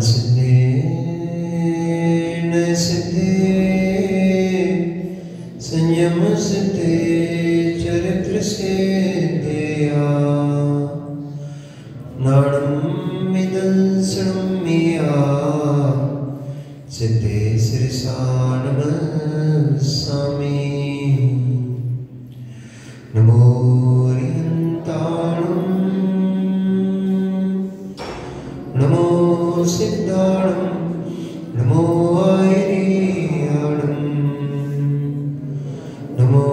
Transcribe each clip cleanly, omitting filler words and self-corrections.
सिद्धे न सिद्धे संयम सिद्धे चरित्र सिद्धया नाणम मिदंसणम मिया सिद्धे सिरसा नमस्सामि नमो रिहंताणं नमो सिद्धाणं नमो आयर्याणं नमो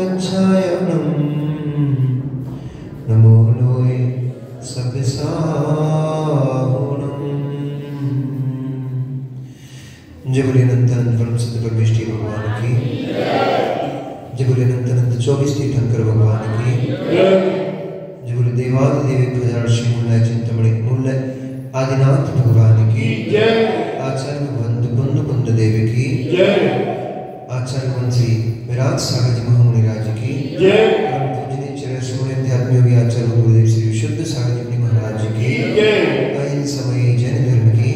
अच्छायणं नमो लोय सब्बसाहुणं। जय बोले अनंत अनंत परम सत्य परमेष्ठी भगवान की। जय बोले अनंत अनंत 24 तीर्थंकर भगवान की। जय बोले देवादिदेव प्रजा श्रीमूल चिंतमणि मूल आदिनाथ भगवान की। आचार्य बंधु बंधु कुंद देव की। आचार्य वंशी विराट सागर जी महामुनि राज की। परम पूजनीय चरण श्रोणे अध्यात्म योगी आचार्य गुरुदेव श्री विशुद्ध सागर जी महाराज की। अहिंसमयी जैन धर्म की।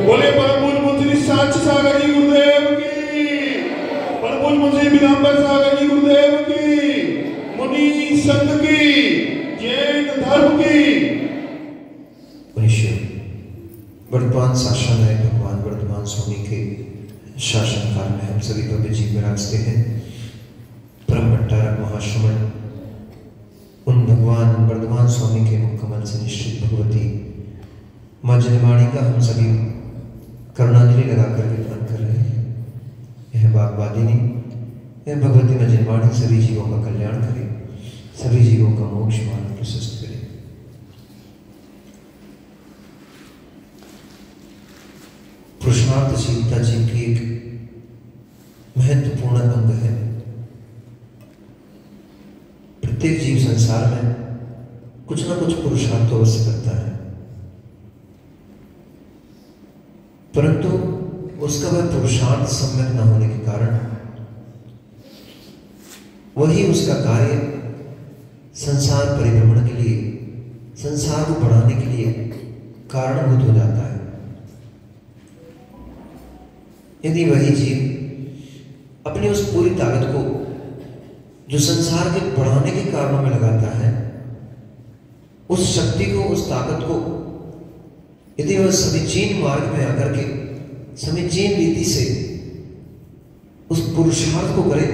बोले परम पूज्य मुंशी साच सागर जी गुरुदेव की। परम पूज्य मुंशी विदाम्बर सागर जी गुरुदेव की। मुनि संत की। जैन धर्म की। वर्तमान शासन है भगवान वर्तमान स्वामी के शासन काल में हम सभी भव्य जी विराजते हैं। परम भट्टारक महाश्रमण उन भगवान वर्तमान स्वामी के मुख कमल से निश्चित भगवती माँ जनवाणी का हम सभी करुणांजलि लगाकर विधान कर रहे हैं। यह बागवादिनी यह भगवती माँ जनवाणी सभी जीवों का कल्याण करे, सभी जीवों का मोक्ष मार्ग प्रशस्त करे। पुरुषार्थशीलता जीव की एक महत्वपूर्ण अंग है। प्रत्येक जीव संसार में कुछ ना कुछ पुरुषार्थ अवश्य करता है, परंतु उसका वह पुरुषार्थ सम्यक न होने के कारण वही उसका कार्य संसार परिभ्रमण के लिए, संसार को बढ़ाने के लिए कारणभूत हो जाता है। यदि वही जीव अपनी उस पूरी ताकत को जो संसार के बढ़ाने के कारणों में लगाता है, उस शक्ति को, उस ताकत को यदि वह समीचीन मार्ग में आकर के समीचीन रीति से उस पुरुषार्थ को करे,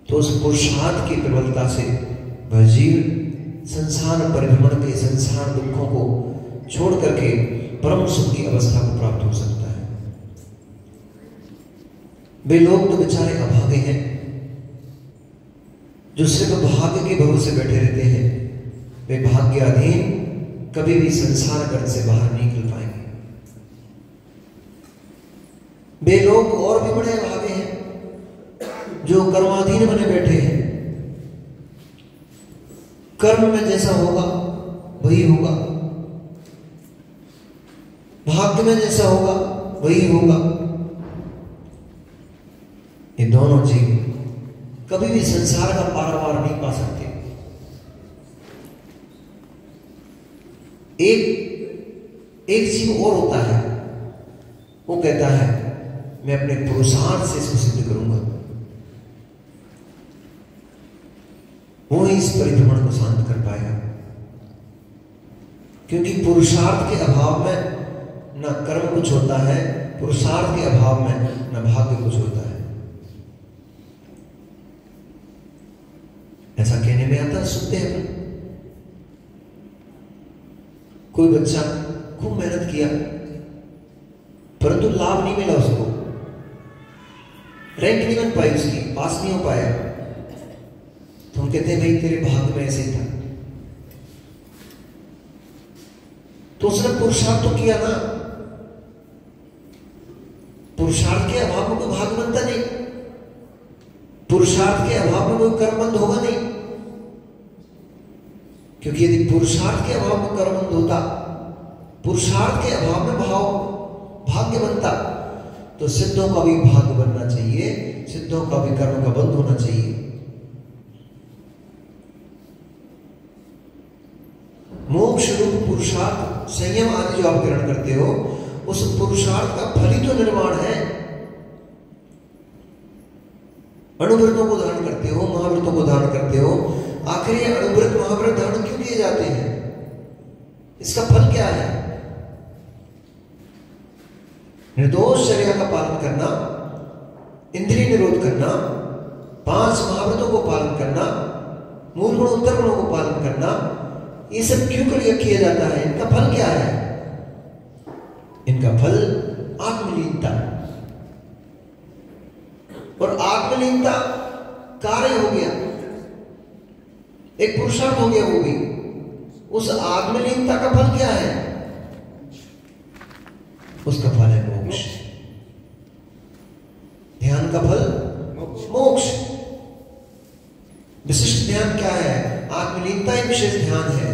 तो उस पुरुषार्थ की प्रबलता से वह जीव संसार परिभ्रमण के, संसार दुखों को छोड़ करके परम सुख की अवस्था को प्राप्त हो सकता है। वे लोग तो बेचारे अभागे हैं जो सिर्फ भाग्य के भरोसे बैठे रहते हैं। वे भाग्याधीन कभी भी संसार गर्त से बाहर नहीं निकल पाएंगे। वे लोग और भी बड़े अभागे हैं जो कर्माधीन बने बैठे हैं। कर्म में जैसा होगा वही होगा, भाग्य में जैसा होगा वही होगा। ये दोनों जीव कभी भी संसार का पारावार नहीं पा सकते। एक जीव और होता है, वो कहता है मैं अपने पुरुषार्थ से इसको सिद्ध करूंगा। वो ही इस परिभ्रमण को शांत कर पाएगा, क्योंकि पुरुषार्थ के अभाव में न कर्म कुछ होता है, पुरुषार्थ के अभाव में न भाग्य कुछ होता है। ऐसा कहने में आता है, सुनते हैं अपन। कोई बच्चा खूब मेहनत किया परंतु लाभ नहीं मिला, उसको रैंक नहीं बन पाई, उसकी पास नहीं हो पाया, तो हम कहते हैं भाई तेरे भाग्य में ऐसे था। तो उसने पुरुषार्थ तो किया ना, पुरुषार्थ के अभाव में कोई भाग्य बनता नहीं, पुरुषार्थ के अभाव में कोई कर्मबंध होगा नहीं। क्योंकि यदि पुरुषार्थ के अभाव में कर्मबंध होता, पुरुषार्थ के अभाव में भाग्य बनता, तो सिद्धों का भी भाग्य बनना चाहिए, सिद्धों का भी कर्म का बंध होना चाहिए। मोक्ष रूप पुरुषार्थ संयम आदि जो आप ग्रहण करते हो, उस पुरुषार्थ का फल ही तो निर्वाण है। अणुव्रतों को धारण करते हो, महाव्रतों को धारण करते हो, आखिर ये अणुव्रत महाव्रत धारण क्यों किए जाते हैं? इसका फल क्या है? निर्दोष शरीर का पालन करना, इंद्रिय निरोध करना, 5 महाव्रतों को पालन करना, मूल गुण उत्तर गुणों को पालन करना, ये सब क्यों किया जाता है? इनका फल क्या है? इनका फल आत्मलीनता, और आत्मलीनता कार्य हो गया, एक पुरुषार्थ हो गया वो भी। उस आत्मलीनता का फल क्या है? उसका फल है मोक्ष। ध्यान का फल मोक्ष। विशिष्ट ध्यान क्या है? आत्मलीनता एक विशेष ध्यान है,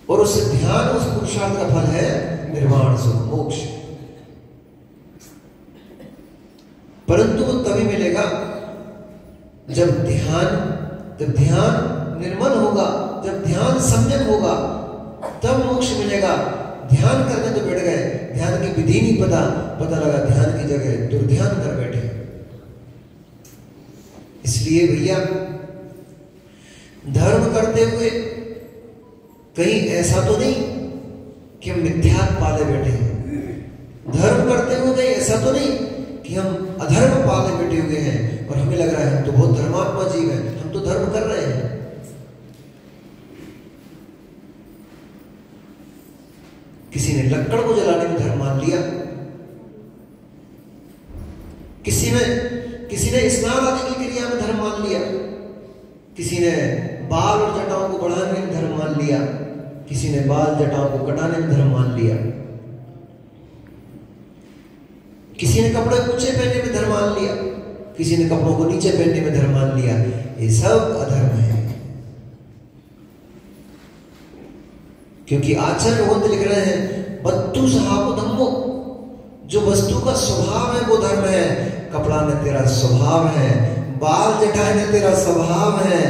और उस ध्यान, उस पुरुषार्थ का फल है निर्वाण सुख मोक्ष। परंतु वो तभी मिलेगा जब ध्यान निर्मल होगा, जब ध्यान सम्यक होगा, तब मोक्ष मिलेगा। ध्यान करने तो बैठ गए, ध्यान की विधि नहीं पता लगा ध्यान की जगह दुर्ध्यान कर बैठे। इसलिए भैया, धर्म करते हुए कहीं ऐसा तो नहीं कि हम मिथ्यात्व पाले बैठे हैं। धर्म करते हुए कहीं ऐसा तो नहीं कि हम अधर्म पाले बैठे हुए हैं और हमें लग रहा है हम तो बहुत धर्मात्मा जीव हैं, हम तो धर्म कर रहे हैं। किसी ने लक्कड़ को जलाने में धर्म मान लिया, किसी ने स्नान आदि की क्रिया में धर्म मान लिया, किसी ने बाल और जटाओं को बढ़ाने में धर्म मान लिया, किसी ने बाल जटाओं को कटाने में धर्म मान लिया, किसी ने कपड़े ऊंचे पहनने में धर्म मान लिया, किसी ने कपड़ों को नीचे पहनने में धर्म मान लिया। ये सब अधर्म है। क्योंकि आचार्य भगवंत लिख रहे हैं, बत्तु सहापो धम्मो, जो वस्तु का स्वभाव है वो धर्म है। कपड़ा में तेरा स्वभाव है, बाल जटाने तेरा स्वभाव है,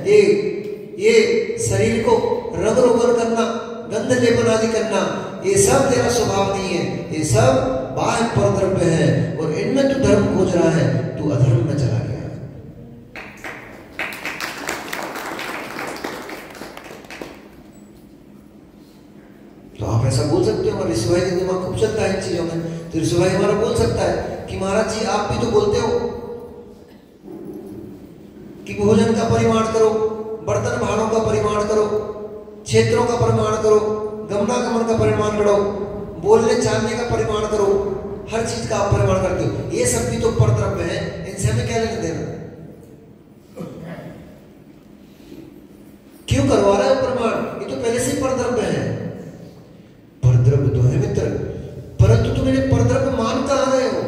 ये शरीर को रंग रोगन करना, गंध लेपन आदि करना, ये सब तेरा स्वभाव नहीं है। ये सब बाह्य परद्रव्य है, और इनमें तू धर्म खोज रहा है, तू अधर्म में चला गया। तो आप ऐसा बोल सकते हो, हमारे ऋषिभाई का दिमाग खूब चलता है इन चीजों में। तो ऋषिभाई हमारा बोल सकता है कि महाराज जी आप भी तो बोलते हो कि भोजन का परिमाण करो, बर्तन भाड़ों का परिमाण करो, क्षेत्रों का परिमाण करो, गमनागमन का परिमाण करो, बोलने चालने का परिमाण करो, हर चीज का आप परिमाण करते हो। ये सब भी तो परद्रव्य है, इनसे हमें क्या लेना देना? क्यों करवा रहा है परिमाण? ये तो पहले से ही परद्रव्य है। परद्रव्य तो है मित्र, परंतु तुम इन्हें परद्रव्य मान कहां रहे हो?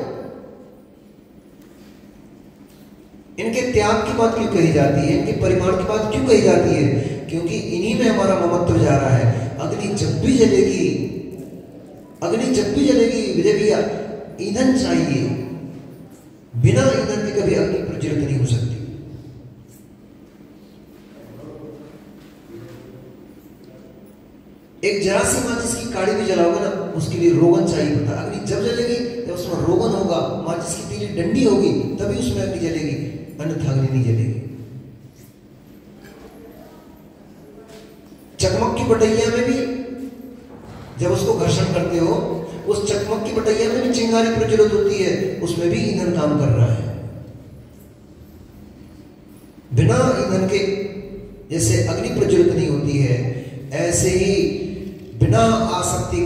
इनके त्याग की बात क्यों कही जाती है? इनके परिमाण की बात क्यों कही जाती है? क्योंकि इन्हीं में हमारा ममत्व जा रहा है। अग्नि जब भी जलेगी विजय भैया, ईंधन चाहिए। बिना ईंधन के कभी अग्नि प्रज्वलित नहीं हो सकती। एक जरा सी माचिस की काड़ी भी जलाओगे ना, उसके लिए रोगन चाहिए होता है। अग्नि जब जलेगी जब उसमें रोगन होगा, माचिस की तीली डंडी होगी, तभी उसमें अग्नि जलेगी, अन्यथा अग्नि नहीं जलेगी। चकमक की बटैया में भी जब उसको घर्षण करते हो, उस चकमक की बटैया में भी चिंगारी प्रज्वलित होती है, उसमें भी ईंधन काम कर रहा है। बिना ईंधन के जैसे अग्नि प्रज्वलित नहीं होती है, ऐसे ही बिना आसक्ति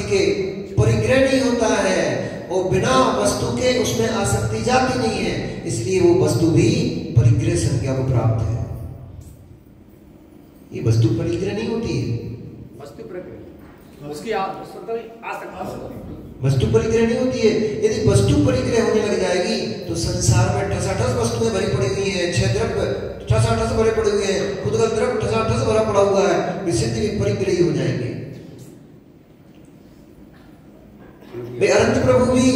के परिग्रह नहीं होता है, और बिना वस्तु के उसमें आसक्ति जाती नहीं है, इसलिए वो वस्तु भी परिग्रह संज्ञा को प्राप्त है। ये वस्तु परिग्रह नहीं होती है, वस्तु परिग्रह नहीं होती है। यदि वस्तु परिग्रह होने लग जाएगी तो संसार में ठसाठस वस्तुएं भरी पड़ी हुई हैं, क्षेत्रव्य ठसाठस भरे पड़े हुए हैं, खुद का द्रव्य ठसाठस भरा पड़ा हुआ है, विसिद्धि भी परिग्रही हो जाएंगे। वे अनंत प्रभु भी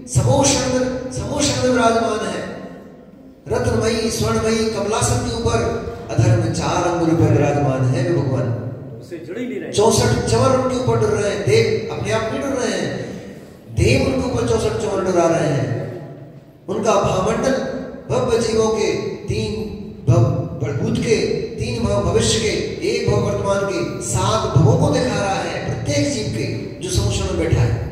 समोषण विराजमान है, रत्नमयी स्वर्णमयी कमलासन के ऊपर अधर्म में 4 अंगुल पर विराजमान है वे भगवान, उससे जुड़ ही नहीं रहे। 64 चंवर उनके ऊपर डर रहे हैं। देव अपने आप नहीं डर रहे हैं, देव उनके ऊपर 64 चंवर डरा रहे हैं। उनका भामंडल भव्य जीवों के, 3 भव भूत के, 3 भव भविष्य के, 1 भव वर्तमान के, 7 भवों को दिखा रहा है प्रत्येक जीव के जो समुद्र में बैठा है।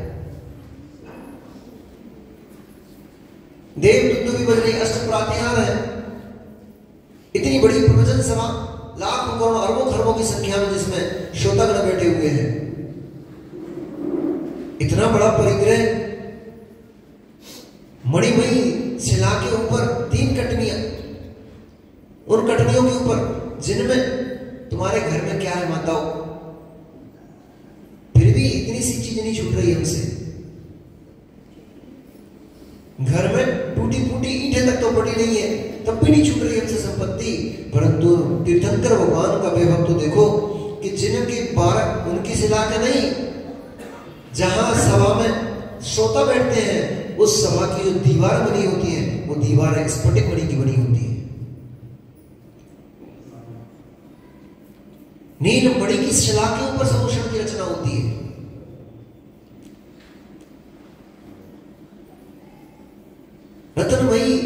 देव दुंदुभी बज रही, अष्ट प्रातिहार है। इतनी बड़ी प्रवचन सभा, लाखों करोड़ों अरबों खरबों की संख्या में जिसमें श्रोतागण बैठे हुए हैं। इतना बड़ा परिग्रह, मणिमयी शिला के ऊपर 3 कटनियां, उन कटनियों के ऊपर जिनमें तुम्हारे घर में क्या है माताओं, फिर भी इतनी सी चीज नहीं छूट रही हमसे। घर में टूटी फूटी ईंटें तक तो पड़ी नहीं है, तब भी नहीं छूट रही हमसे संपत्ति। परंतु तीर्थंकर भगवान का वैभव तो देखो कि जिनके 12 उनकी शिला के नहीं, जहां सभा में श्रोता बैठते हैं उस सभा की जो दीवार बनी होती है वो दीवार स्फटिक मणि की बनी होती है। नील मणि की शिला के ऊपर समुद्र की रचना होती है। रत्नमयी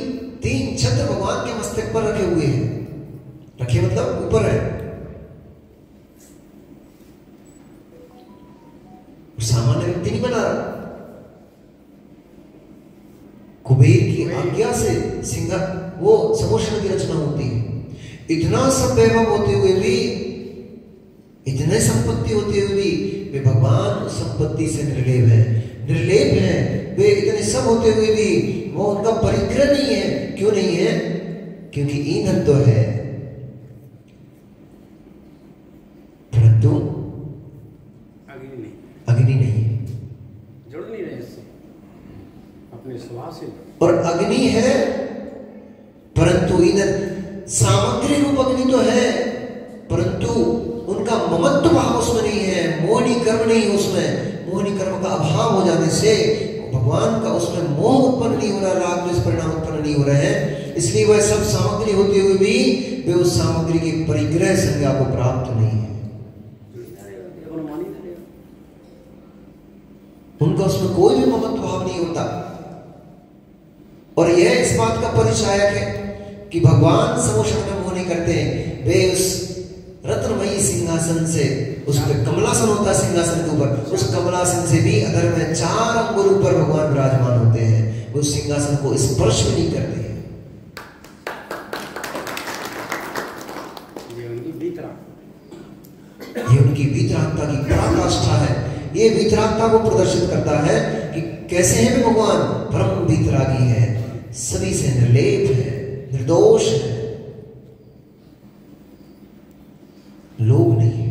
3 छत्र भगवान के मस्तक पर रखे हुए हैं। रखे मतलब ऊपर है, सामान्य व्यक्ति नहीं बना रहा। कुबेर की आज्ञा से सिंह वो समुद्र की रचना होती है। इतना सब वैभव होते हुए भी, इतने संपत्ति होते हुए भी वे भगवान उस संपत्ति से निर्लेप है, निर्लेप है। वे इतने सब होते हुए भी वो उनका परिग्रह नहीं है। क्यों नहीं है? क्योंकि ईंधन तो है, परंतु अग्नि नहीं है, जुड़ नहीं रहे इससे अपने स्वभाव से। और अग्नि है परंतु ईंधन, सामग्री रूप अग्नि तो है परंतु उनका ममत्व भाव उसमें नहीं है, मोहिनी कर्म नहीं है उसमें। मोहिनी कर्म का अभाव हो जाने से भगवान का उसमें मोह उत्पन्न नहीं हो रहा, राग द्वेष परिणाम उत्पन्न नहीं हो रहे हैं। इसलिए वह सब सामग्री होते हुए भी वे उस सामग्री की परिग्रह संज्ञा को प्राप्त नहीं है। उनका उसमें कोई भी ममत्व भाव नहीं होता। और यह इस बात का परिचायक है कि भगवान समुद्र में मोह नहीं करते हैं। वे उस रत्नमयी सिंहासन से, उस पर कमलासन होता है सिंहासन के ऊपर, उस कमलासन से भी अधर में 4 अंगुल ऊपर भगवान विराजमान होते हैं। वो उस सिंहासन को स्पर्श भी नहीं करते हैं। ये उनकी वीतरागता की पराकाष्ठा है। ये वीतरागता को प्रदर्शित करता है कि कैसे हैं वे भगवान, परम वीतरागी है, सभी से निर्लेप है, निर्दोष है, लोभ नहीं है,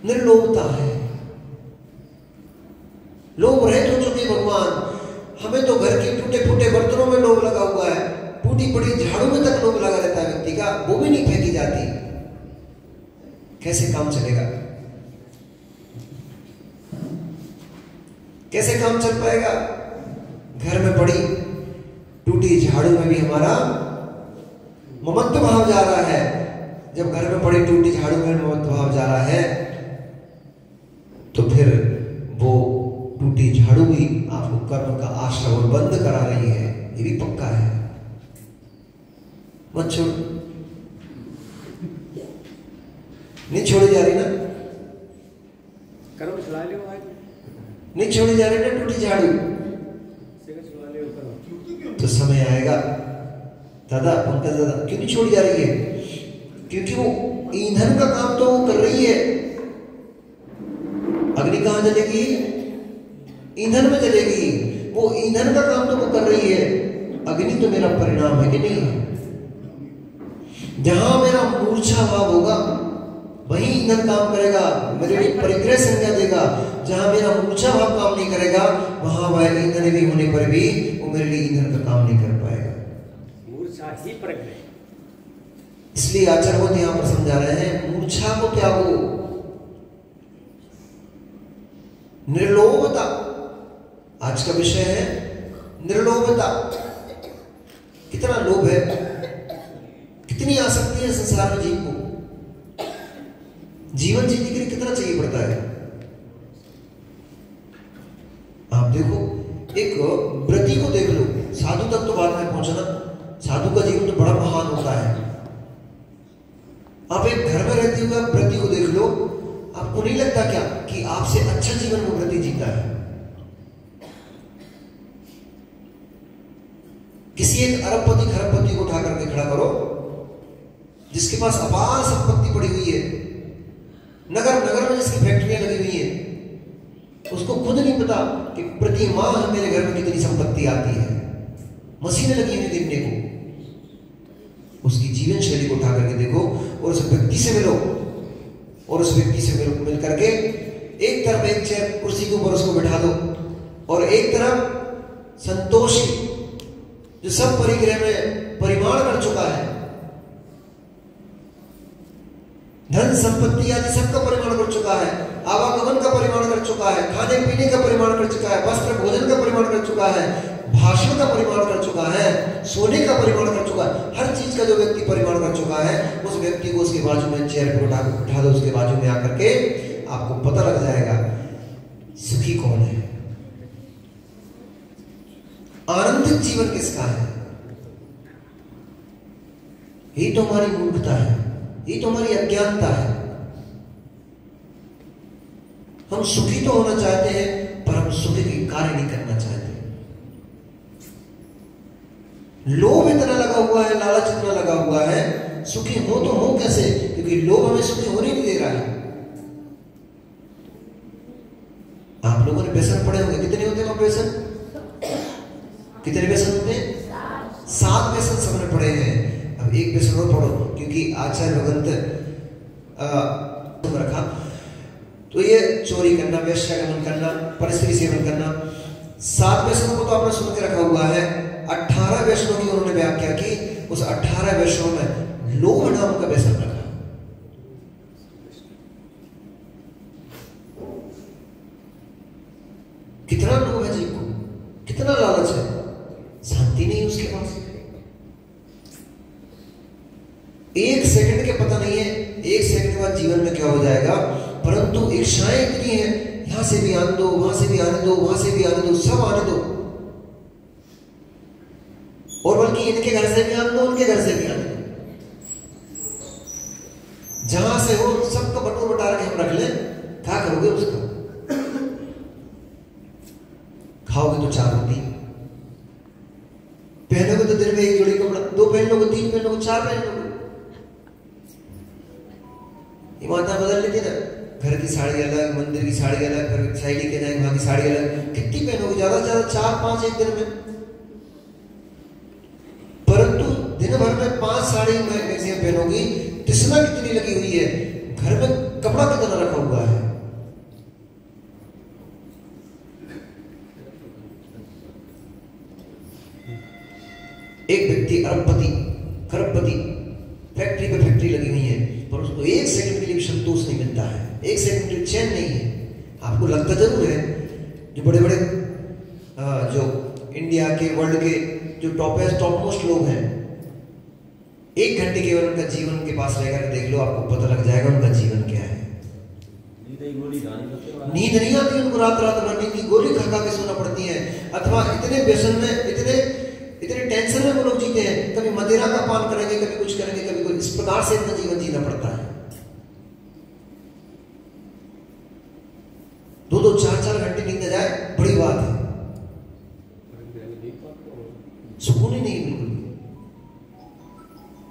निर्लोभता है। लोभ रहित हो चुके भगवान। हमें तो घर के टूटे फूटे बर्तनों में लोभ लगा हुआ है, टूटी पड़ी झाड़ू में तक लोभ लगा रहता है व्यक्ति का, वो भी नहीं फेंकी जाती। कैसे काम चलेगा? कैसे काम चल पाएगा? घर में पड़ी टूटी झाड़ू में भी हमारा ममत्व भाव जा रहा है। जब घर में पड़ी टूटी झाड़ू में ममत्व भाव जा रहा है तो फिर वो टूटी झाड़ू भी आपको कर्म का आश्रवण बंद करा रही है। ये भी पक्का है। मत छोड़, नहीं छोड़ी जा रही ना, कर्म छुड़ा ले, नहीं छोड़ी जा रही ना टूटी झाड़ू, तो समय आएगा दादा, पंकज दादा, क्यों नहीं छोड़ी जा रही है? क्योंकि वो ईंधन का काम तो वो कर रही है। अग्नि कहां जलेगी? ईंधन में जलेगी। वो ईंधन का काम तो वो कर रही है। अग्नि तो मेरा परिणाम है कि नहीं? जहां मेरा मूर्छा भाव होगा वही ईंधन काम करेगा, मेरे लिए परिग्रह संज्ञा देगा। जहां मेरा मूर्छा भाव काम नहीं करेगा वहां वह ईंधन भी होने पर भी वो मेरे लिए ईंधन का काम नहीं कर पाएगा। मूर्छा ही परिग्रह। इसलिए आचार्य यहां पर समझा रहे हैं, मूर्छा को त्यागो, निर्लोभता। आज का विषय है निर्लोभता। कितना लोभ है, सकती है संसार में जीव को? जीवन जीने के लिए कितना चाहिए पड़ता है? आप देखो, एक व्रती को देख लो, साधु तक तो बाद में पहुंचना, साधु का जीवन तो बड़ा महान होता है। आप एक घर में रहते हुए व्रती को देख लो, आपको नहीं लगता क्या कि आपसे अच्छा जीवन वो व्रती जीता है? किसी एक अरबपति खरबपति को उठा करके खड़ा करो, जिसके पास अपार संपत्ति पड़ी हुई है, नगर नगर में जिसकी फैक्ट्रियां लगी हुई हैं, उसको खुद नहीं पता कि प्रति माह मेरे घर में कितनी संपत्ति आती है, मशीनें लगी हुई गिनने को। उसकी जीवन शैली को उठा करके देखो और उस व्यक्ति से मिलो, और उस व्यक्ति से मिल करके एक तरफ एक चेयर कुर्सी के ऊपर उसको बिठा दो, और एक तरफ संतोषी जो सब परिग्रह में परिमाण कर चुका है, धन संपत्ति आदि सबका परिमाण कर चुका है, आवागमन का परिमाण कर चुका है, खाने पीने का परिमाण कर चुका है, वस्त्र भोजन का परिमाण कर चुका है, भाषण का परिमाण कर चुका है, सोने का परिमाण कर चुका है, हर चीज का जो व्यक्ति परिमाण कर चुका है, उस व्यक्ति को उसके बाजू में चेयर पर उठा दो, उसके बाजू में आकर के आपको पता लग जाएगा सुखी कौन है, आनंदित जीवन किसका है। यही तो हमारी मूर्खता है, यही तो हमारी अज्ञानता है। हम सुखी तो होना चाहते हैं, पर हम सुखी के कार्य नहीं करना चाहते। लोभ इतना लगा हुआ है, लालच इतना लगा हुआ है, सुखी हो तो हो कैसे? क्योंकि लोभ हमें सुखी होने नहीं दे रहा है। आप लोगों ने व्यसन पढ़े होंगे, कितने होते हैं व्यसन? कितने व्यसन होते हैं? 7 व्यसन सबने पढ़े हैं। अब एक व्यसन और पढ़ो, क्योंकि आचार्य भगवंत रखा तो ये चोरी करना, वेश्यागमन करना, परस्त्री सेवन करना, 7 व्यसनों को तो आपने सुन के रखा हुआ है। 18 व्यसनों की उन्होंने व्याख्या की, उस 18 व्यसनों में लोभ नाम का व्यसन रखा। कितना लोभ है जीव को, कितना लालच है, शांति नहीं उसके पास। एक सेकंड के पता नहीं है, एक सेकंड के बाद जीवन में क्या हो जाएगा, परंतु इच्छाएं इतनी है, यहां से भी आने दो, वहां से भी आने दो, वहां से भी आने दो, सब आने दो, और बल्कि इनके घर से भी आने दो, उनके घर से भी आने दो, जहां से हो सबका बटोर बटार के हम रख लें। क्या करोगे उसका? खाओगे तो 4 रोटी, पहनोगे तो दिन में 1 जोड़ी कपड़ा, 2 पहन लोगे, 3 पहन लोगे, 4 पहन लोगे। माता बदल लेती ना, घर की साड़ी अलग, मंदिर की साड़ी अलग, घर की साड़ी लेके जाएंगे, वहां की साड़ी अलग, कितनी पहनोगे? ज्यादा से ज्यादा 4-5 एक दिन में, परंतु दिन भर में 5 साड़ी मैक्सिमम पहनोगी। तिसना कितनी लगी हुई है, घर में कपड़ा कितना रखा हुआ है। एक व्यक्ति अरबपति खरबपति, फैक्ट्री पे फैक्ट्री लगी हुई है, पर उसको 1 सेकंड के लिए भी संतोष नहीं मिलता है, 1 सेकंड के लिए चैन नहीं है। आपको लगता जरूर है जो बड़े बड़े जो इंडिया के, वर्ल्ड के जो टॉप मोस्ट लोग हैं, 1 घंटे केवल उनका जीवन के पास रहकर देख लो, आपको पता लग जाएगा उनका जीवन क्या है। नींद नहीं आती उनको, रात भर नींद की गोली खा के सोना पड़ती है, अथवा इतने व्यसन में, इतने टेंशन में वो लोग जीते हैं, कभी मदिरा का पान करेंगे, कभी कुछ करेंगे, कभी कुछ, इस प्रकार से इतना जीवन जीना पड़ता है। 2-2, 4-4 घंटे नींद जाए बड़ी बात है, सुकून ही नहीं बिल्कुल।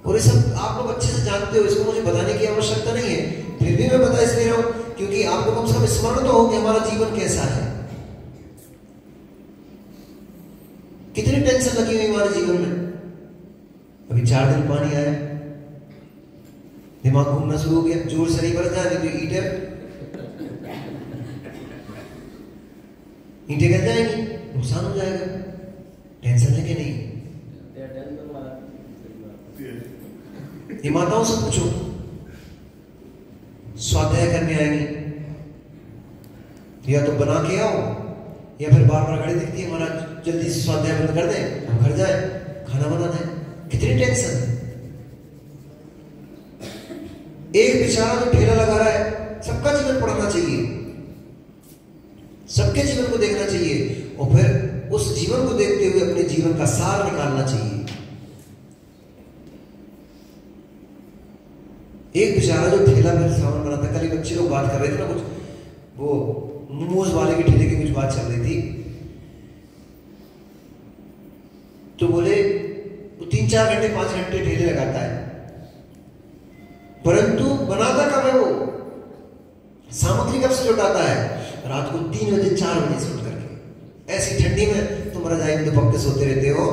और ये सब आप लोग अच्छे से जानते हो, इसको मुझे बताने की आवश्यकता नहीं है, फिर भी मैं बता इसलिए रहा हूं क्योंकि आपको कम से कम स्मरण तो हो कि हमारा जीवन कैसा है, कितनी टेंशन लगी हुई हमारे जीवन में। अभी 4 दिन पानी आया, दिमाग घूमना शुरू हो गया, जोर से नहीं भर जाए, तो ईंटें गिर जाएंगी, नुकसान हो जाएगा। टेंशन है कि नहीं? ये माताओं से पूछो, स्वाध्याय करने आएंगी, या तो बना के आओ, या फिर बार गाड़ी दिखती है, हमारा जल्दी से स्वाध्याय बंद कर दें, हम घर जाए, खाना बना दें। कितनी टेंशन है। एक बेचारा जो ठेला लगा रहा है, सबका जीवन पढ़ना चाहिए, सबके जीवन को देखना चाहिए और फिर उस जीवन को देखते हुए अपने जीवन का सार निकालना चाहिए। एक बेचारा जो ठेला में सामान बनाता, कल बच्चे लोग बात कर रहे थे ना, कुछ वो मोमोज वाले के ठेले की कुछ बात चल रही थी, तो बोले वो 3-4 घंटे 5 घंटे ठेले लगाता है, परंतु बनाता कब है? वो सामग्री कब से जुटाता है? रात को 3 बजे 4 बजे से उठ करके। ऐसी ठंडी में तुम रजाई में दुपट्टे सोते रहते हो,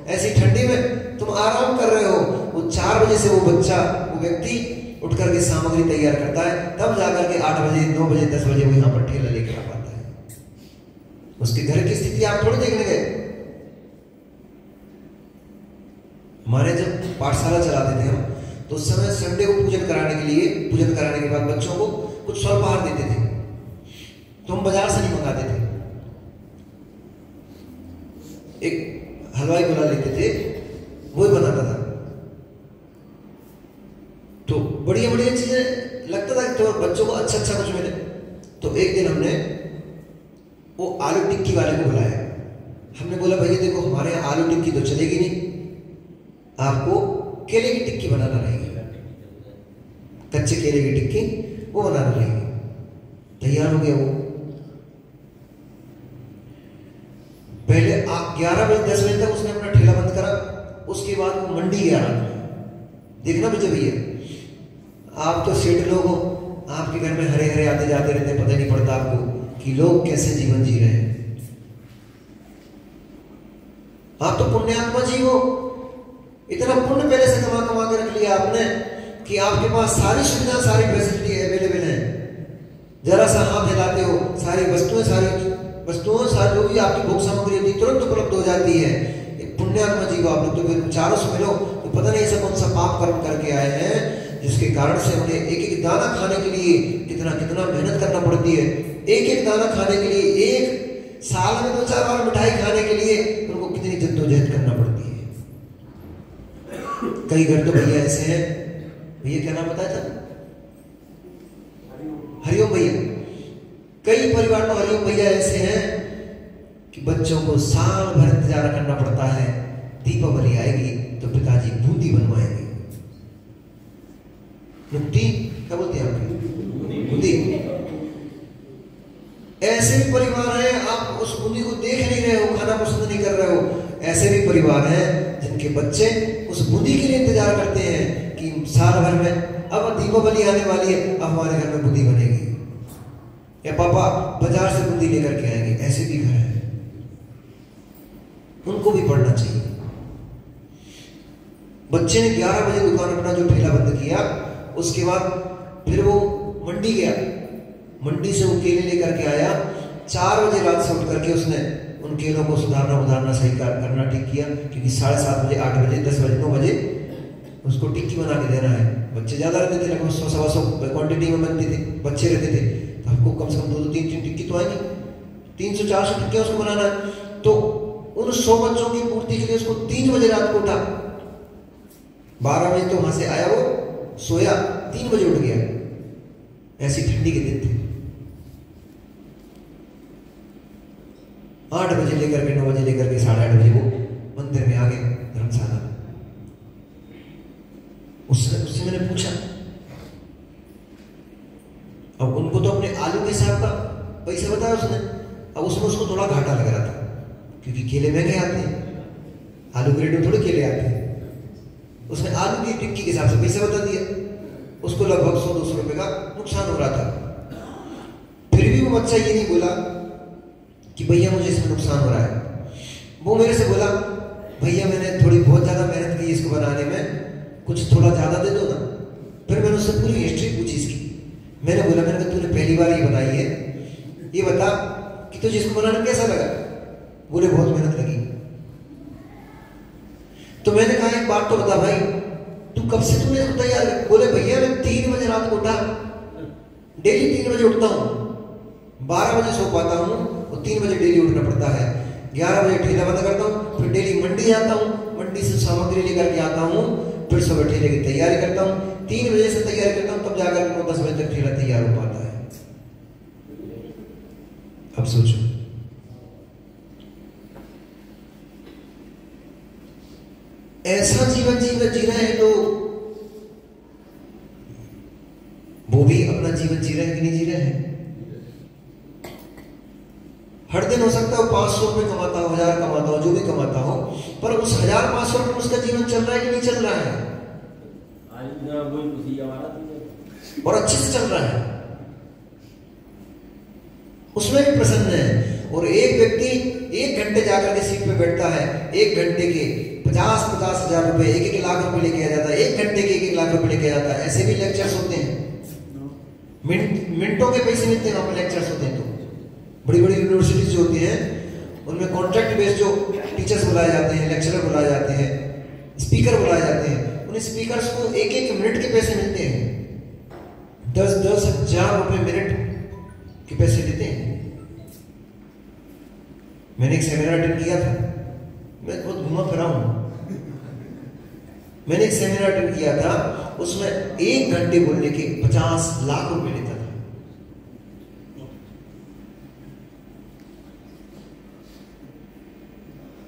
ऐसी ठंडी में तुम आराम कर रहे हो, वो 4 बजे से वो बच्चा, वो व्यक्ति उठ करके सामग्री तैयार करता है, तब जाकर के 8 बजे 9 बजे 10 बजे वो यहाँ पर ठेला लेकर आ पाता है। उसके घर की स्थिति आप थोड़ी देखने गए। हमारे जब पाठशाला चलाते थे हम, तो उस समय संडे को पूजन कराने के लिए, पूजन कराने के बाद बच्चों को कुछ स्वल्पहार देते थे, तो हम बाजार से नहीं मंगाते थे, एक हलवाई बुला लेते थे, वो ही बनाता था। तो बढ़िया बढ़िया चीजें लगता था कि तो बच्चों को अच्छा अच्छा कुछ मिले। तो एक दिन हमने वो आलू टिक्की वाले को बुलाया। हमने बोला भैया देखो, हमारे यहाँ आलू टिक्की तो चलेगी नहीं, आपको केले की टिक्की बनाना रहेगी, कच्चे केले की टिक्की वो बनाना रहेगी। तैयार हो गया वो। पहले 11 बजे 10 बजे तक उसने अपना ठेला बंद करा, उसके बाद वो मंडी गया। देखना मुझे भैया, आप तो सेठ लोग हो, आपके घर में हरे हरे आते जाते रहते, पता नहीं पड़ता आपको कि लोग कैसे जीवन जी रहे हैं। आप तो पुण्यात्मा जी हो, इतना पुण्य पहले से कमा कमा के रख लिया आपने कि आपके पास सारी सुविधा, सारी फैसिलिटी अवेलेबल है। जरा सा हाथ हिलाते हो, सारी वस्तुएं सारी जो भी आपकी भोग सामग्री होती तुरंत उपलब्ध हो जाती है। पुण्यात्मा जी को आप लोग तो फिर चारों से मिलो तो पता नहीं सब कौन सा पाप कर्म करके आए हैं, जिसके कारण से उन्हें एक एक दाना खाने के लिए कितना कितना मेहनत करना पड़ती है। एक एक दाना खाने के लिए, एक साल में 2-4 बार मिठाई खाने के लिए उनको कितनी जद्दोजहद करना पड़ती है। कई घर तो भैया ऐसे हैं, भैया क्या नाम बताया था? हरिओम भैया। कई परिवार में हरिओम भैया ऐसे हैं कि बच्चों को साल भर इंतजार करना पड़ता है, दीपावली आएगी तो पिताजी बूंदी बनवाएंगे। मुट्ठी क्या बोलते हैं आपकी? बूंदी। ऐसे भी परिवार हैं, आप उस बूंदी को देख नहीं रहे हो, खाना पसंद नहीं कर रहे हो। ऐसे भी परिवार हैं जिनके बच्चे उस बूंदी के लिए इंतजार करते हैं कि साल भर में अब दीपावली आने वाली है, अब हमारे घर में बूंदी बनेगी, या पापा बाजार से बूंदी लेकर के आएंगे। ऐसे भी घर है, उनको भी पढ़ना चाहिए। बच्चे ने 11 बजे दुकान अपना जो ठेला बंद किया, उसके बाद फिर वो मंडी गया, मंडी से वो केले लेकर के आया। 4 बजे रात से उठ करके उसने उन केलों को सुधारना सही करना ठीक किया, क्योंकि 7:30 बजे 8 बजे 10 बजे 9 बजे उसको टिक्की बना के देना है। बच्चे ज्यादा रहते थे, लगभग 100-125 क्वांटिटी में बनती थी, बच्चे रहते थे, तो हमको कम से कम 2-3 टिक्की तो आएंगी, 300-400 टिक्कियां उसको बनाना है। तो उन 100 बच्चों की पूर्ति के लिए उसको 3 बजे रात को उठा। 12 बजे तो वहां से आया, वो सोया, 3 बजे उठ गया। ऐसी ठंडी के दिन थे। 8 बजे लेकर के 9 बजे लेकर के 8:30 बजे वो मंदिर में आ गए, धर्मशाला में। उससे मैंने पूछा, अब उनको तो अपने आलू के हिसाब का पैसा बताया उसने, अब उसमें उसको थोड़ा घाटा लग रहा था, क्योंकि केले महंगे आते हैं, आलू के रेट में थोड़े केले आते हैं। उसने आलू की टिक्की के हिसाब से पैसा बता दिया, उसको लगभग 100-200 रुपए का नुकसान हो रहा था। फिर भी वो बच्चा ये नहीं बोला कि भैया मुझे इसमें नुकसान हो रहा है। वो मेरे से बोला, भैया मैंने थोड़ी बहुत ज्यादा मेहनत की इसको बनाने में, कुछ थोड़ा ज्यादा दे दो ना। फिर मैंने उससे पूरी हिस्ट्री पूछी इसकी। मैंने बोला, मैंने कहा तूने पहली बार ये बनाई है, ये बता कि तुझे इसको बनाने कैसा लगा? बोले बहुत मेहनत लगी। तो मैंने कहा एक बात तो बता भाई, तू कब से तूने इसको तैयार कर? बोले भैया मैं 3 बजे रात को उठा, डेली 3 बजे उठता हूँ, 12 बजे सो पाता हूँ और 3 बजे डेली उठना पड़ता है। 11 बजे ठेला बंद करता हूँ, फिर डेली मंडी जाता हूँ, मंडी से सामग्री लेकर के आता हूँ, फिर सुबह ठेले की तैयारी करता हूँ, 3 बजे से तैयारी करता हूँ, तब जाकर 9-10 बजे तक ठेला तैयार हो पाता है। अब सोचो, ऐसा जीवन जी रहे हैं लोग, वो भी अपना जीवन जी रहे हैं कि नहीं जी रहे हैं? हर दिन हो सकता है 500 रुपये कमाता हो, 1000 कमाता हो, जो भी कमाता हो, पर उस 1500 रुपये उसका जीवन चल रहा है कि नहीं चल रहा है? और अच्छे से चल रहा है, उसमें भी प्रसन्न है। और एक व्यक्ति 1 घंटे जाकर के सीट पे बैठता है, 1 घंटे के 50-50 हजार रुपए, 1-1 लाख रुपए लेके आ जाता है, 1 घंटे के 1-1 लाख रुपए लेके आ जाता है। ऐसे भी लेक्चर्स होते हैं, मिनटों के पैसे मिलते हैं वहां पर लेक्चर्स होते हैं। तो बड़ी बड़ी यूनिवर्सिटीज जो होती हैं उनमें कॉन्ट्रैक्ट बेस्ड जो टीचर्स बुलाए जाते हैं, लेक्चरर बुलाए जाते हैं, स्पीकर बुलाए जाते हैं, उन स्पीकर्स को 1-1 मिनट के पैसे मिलते हैं, 10-10 हजार रुपए मिनट के पैसे देते हैं। मैंने एक सेमिनार अटेंड किया था, मैं बहुत घुमा फिरा हूं। मैंने एक सेमिनार अटेंड किया था, उसमें 1 घंटे बोलने के 50 लाख रुपए लेता था।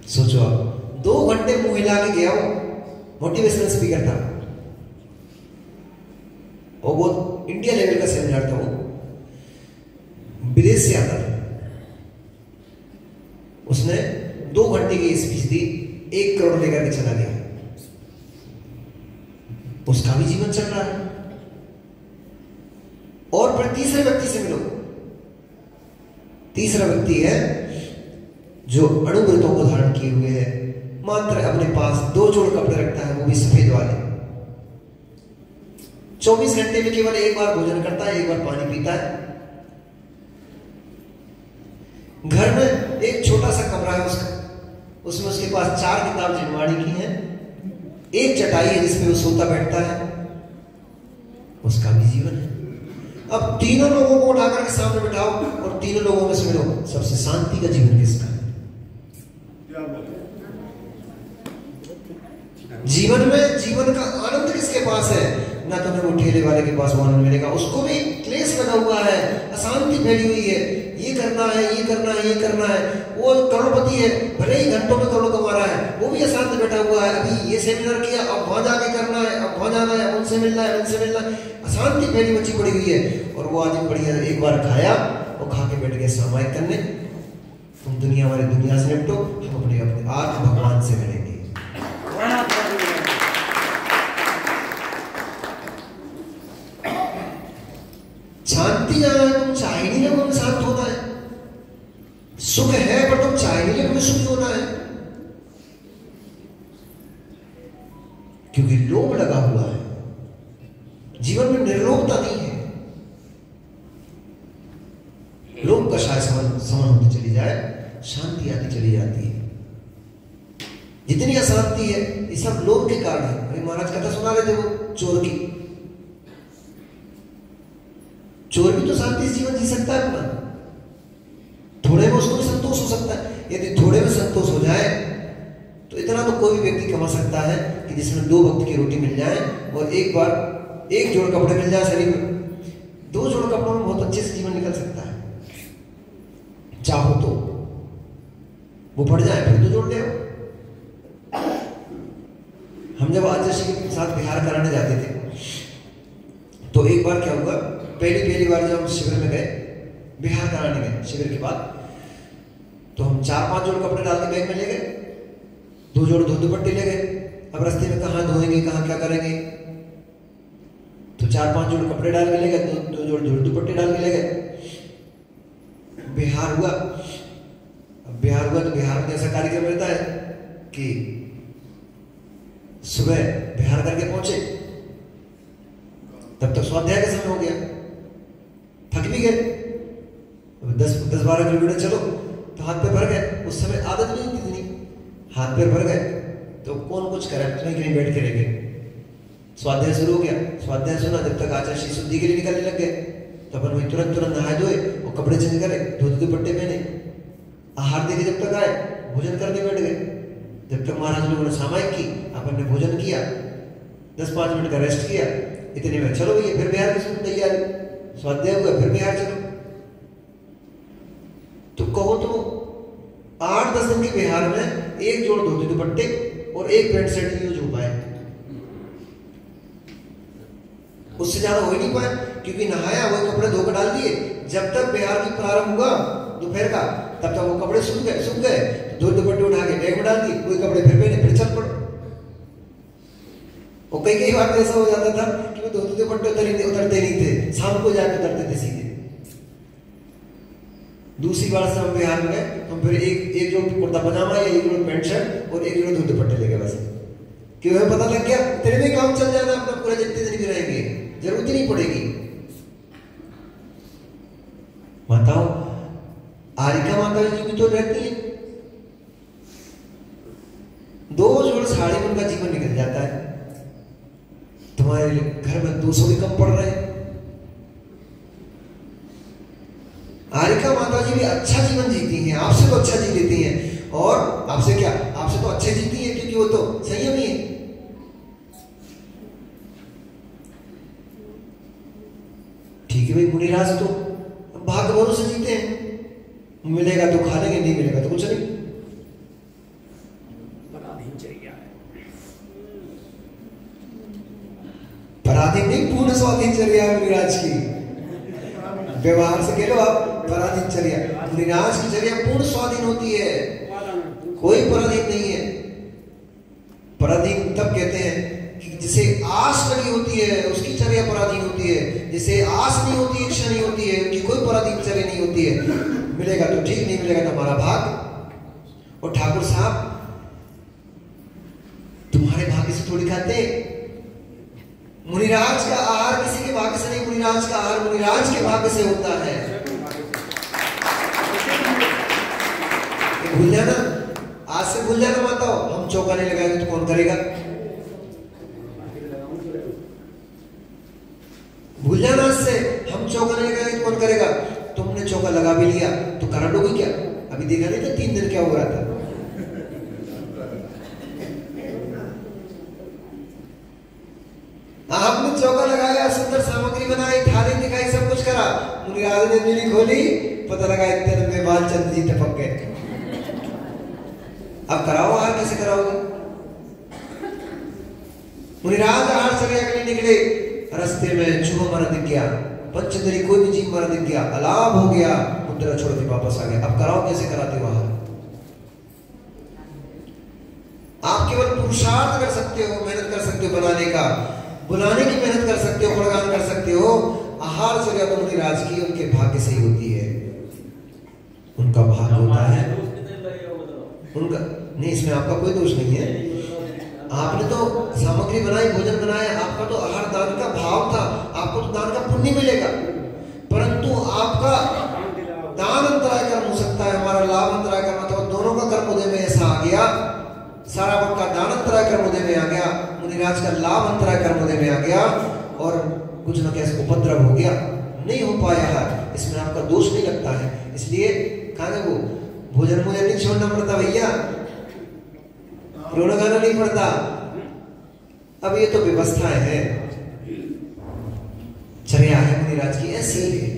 सोचो आप, 2 घंटे मुंह हिला के गया वो, मोटिवेशनल स्पीकर था, और वो इंडिया लेवल का सेमिनार था, वो विदेश से आता था। उसने 2 घंटे की स्पीच दी, 1 करोड़ लेकर के चला गया। उसका भी जीवन चल रहा है। और फिर तीसरे व्यक्ति से मिलो। तीसरा व्यक्ति है जो अणुव्रतों को धारण किए हुए है, मात्र अपने पास 2 जोड़ कपड़े रखता है, वो भी सफेद वाले। 24 घंटे में केवल 1 बार भोजन करता है, 1 बार पानी पीता है। घर में एक छोटा सा कमरा है उसका, उसमें उसके पास 4 किताब जिनवाणी की हैं, 1 चटाई है जिसमें वो सोता बैठता है। उसका भी जीवन है। अब तीनों लोगों को उठाकर के सामने बिठाओ और तीनों लोगों में से मिलो, सबसे शांति का जीवन किसका है? जीवन में जीवन का आनंद किसके पास है? ना तुम्हें वो ठेले वाले के पास वो आनंद मिलेगा, उसको भी क्लेश लगा हुआ है, अशांति फैली हुई है, ये करना है, ये करना है, ये करना है। वो करोड़पति है, भले ही घंटों में करोड़ कमा रहा है, वो भी अशांत बैठा हुआ है। अभी ये सेमिनार किया, अब वहां जाके करना है, अब वहां जाना है, उनसे मिलना है, उनसे मिलना है, अशांति फैली मची पड़ी हुई है। और वो आदमी बढ़िया 1 बार खाया और खा के बैठ गया सामायिक करने, तुम दुनिया वाली दुनिया से निपटो, हम अपने अपने आत्म भगवान से मिलेंगे। शांति जहां है, तुम चाहे नहीं लोगों में शांत होना है। सुख है पर तुम चाहे नहीं लोगों में सुखी होना है, क्योंकि लोभ लगा हुआ है। जीवन में निर्लोभता नहीं है। लोभ का शायद समन होती चली जाए, शांति आती चली जाती है। जितनी अशांति है ये सब लोभ के कारण है। अभी महाराज कथा सुना रहे थे वो चोर की। चोर भी तो शांति से जीवन जी सकता है अपना, थोड़े में उसको भी संतोष हो सकता है। यदि थोड़े में संतोष हो जाए तो इतना तो कोई भी व्यक्ति कमा सकता है कि जिसमें 2 वक्त की रोटी मिल जाए और 1 बार 1 जोड़ कपड़े मिल जाए शरीर में। 2 जोड़ कपड़ों में बहुत अच्छे से जीवन निकल सकता है। चाहो तो वो पड़ जाए फिर 2 जोड़ ले आओ। हम जब आचार्य जी के साथ बिहार कराने जाते थे तो एक बार क्या हुआ, पहली बार जब हम शिविर में गए, बिहार कराने गए शिविर के बाद, तो हम 4-5 जोड़ कपड़े डाल के बैग में ले गए, 2 जोड़ दुपट्टे ले गए। अब रास्ते में कहाँ धोएंगे, कहाँ क्या करेंगे, तो 4-5 जोड़ कपड़े डाल के ले गए, 2 जोड़ दुपट्टे डाल के ले गए। बिहार हुआ। अब बिहार हुआ तो बिहार में ऐसा कार्यक्रम रहता है कि सुबह बिहार करके पहुंचे, तब तक स्वाध्याय का समय हो गया, थक भी गए। 10-12 किलोमीटर चलो तो हाथ पैर भर गए। उस समय आदत नहीं थी इतनी, हाथ पैर भर गए तो कौन कुछ करे, कहीं बैठ के रह गए। स्वाध्याय शुरू हो गया, स्वाध्याय सुना, जब तक आचार्य श्री शुद्धि के लिए निकलने लग गए तो अपन वही तुरंत नहाए धोए और कपड़े चेंज करे, दुपट्टे पहने, आहार देके जब तक आए भोजन करने बैठ गए। जब तक महाराज लोगों ने सामायिक की, अपन ने भोजन किया, 10-5 मिनट का रेस्ट किया, इतने में चलो भैया फिर बिहार की तैयारी, स्वाध्याय हुआ फिर बिहार चलो। तो कहो तो 8-10 दिन के बिहार में एक जोड़ धोती दुपट्टे और एक पैंट शर्ट यूज हो पाए, उससे ज्यादा हो ही नहीं पाए, क्योंकि नहाया वो कपड़े धोकर डाल दिए। जब तक बिहार की प्रारंभ हुआ दोपहर का, तब तक वो कपड़े सूख गए, धोती दुपट्टे उठा के बैग में डाल दिए, कोई कपड़े फिर पहने, फिर चल पड़ो। और कई बार ऐसा हो जाता था कि वो धोती दुपट्टे उतरते नहीं थे, शाम को जाकर उतरते थे सीधे। दूसरी बार से हम बिहार में गए, हम फिर एक जोड़ कुर्ता पजामा या एक जोड़ पैंट शर्ट और एक जोड़ धोती दुपट्टे लेके बस, क्यों हमें पता लग गया तेरे में काम चल जाएगा, अपना पूरा जितने दिन भी रहेंगे जरूरत ही नहीं पड़ेगी। माताओं, आरिका माता जी भी तो रहती है, 2 जोड़ साड़ी में उनका जीवन निकल जाता है। तुम्हारे घर में 200 भी कम पड़ रहे हैं। आरिका माता जी भी अच्छा जीवन जीती हैं, आपसे तो अच्छा जी लेती हैं, और आपसे क्या, आपसे तो अच्छे जीती हैं, क्योंकि वो तो संयमी है। ठीक है भाई, मुनिराज तो भाग्य भरोसे जीते हैं, मिलेगा तो खा लेंगे, नहीं मिलेगा तो कुछ नहीं। पराधीन नहीं, पूर्ण स्वाधीनचर्या मुनिराज की, व्यवहार से कह लो आप पराधीनचर्या। मुनिराज की चर्या पूर्ण स्वाधीन होती है, कोई पराधीन नहीं है। पराधीन तब कहते हैं कि जिसे आस लगी होती है उसकी चर्या पराधीन होती है, जिसे आस नहीं होती, इच्छा नहीं होती है, उनकी कोई पराधीन चर्या नहीं होती है। मिलेगा तो ठीक, नहीं मिलेगा तो हमारा भाग। और ठाकुर साहब तुम्हारे भाग्य से थोड़ी खाते, मुनिराज का आहार किसी के भाग्य से नहीं, मुनिराज का आहार मुनिराज के भाग्य से होता है। भूल जाना, आज से भूल जाना माताओ, हम चौका नहीं लगाएंगे तो कौन करेगा? भूल जाना, आज से हम चौका नहीं लगाएंगे तो कौन करेगा? तुमने चौका लगा भी लिया तो करा लोगे क्या? अभी देखा नहीं था 3 दिन क्या हो रहा था। आपने चौका लगाया, सुंदर सामग्री बनाई, थाली दिखाई, सब कुछ करा, मुनिराज ने नीली खोली, पता लगा इतने में बाल चंद जी टपक गए। अब कराओ आहार, कैसे कराओगे? मुनिराज आहार चर्या के लिए निकले, रास्ते में चूहा मरा दिख गया, पंचदरी कोई भी जीव मरा दिख गया, अलाप हो गया, मुद्रा छोड़ के वापस आ गए। अब कराओ, कैसे कराते हो आहार? आप केवल पुरुषार्थ कर सकते हो, मेहनत कर सकते हो बनाने का, बुलाने की मेहनत कर सकते हो, गुणगान कर सकते हो। आहार चर्या तो मुनिराज की उनके भाग्य से ही होती है, उनका भाग्य होता है उनका। नहीं, इसमें आपका कोई दोष नहीं है। आपने तो सामग्री बनाई, भोजन बनाया, आपका तो आहार दान का भाव था, आपको तो दान का पुण्य मिलेगा, परंतु आपका दान अंतराय कर्म हो सकता है, हमारा लाभ अंतराय कर्म, तो दोनों का कर्म उदय में ऐसा आ गया। सारा वक्त का दान अंतराय कर्म उदय में आ गया, मुनिराज का लाभ अंतराय कर्म उदय में आ गया, और कुछ न कैसे उपद्रव हो गया, नहीं हो पाया है। इसमें आपका दोष नहीं लगता है, इसलिए कहा वो भोजन मुझे नहीं छोड़ना पड़ता भैया, रोना गाना नहीं पड़ता। अब ये तो व्यवस्थाएं है, चर्या है मुनिराज की, ऐसी ही है,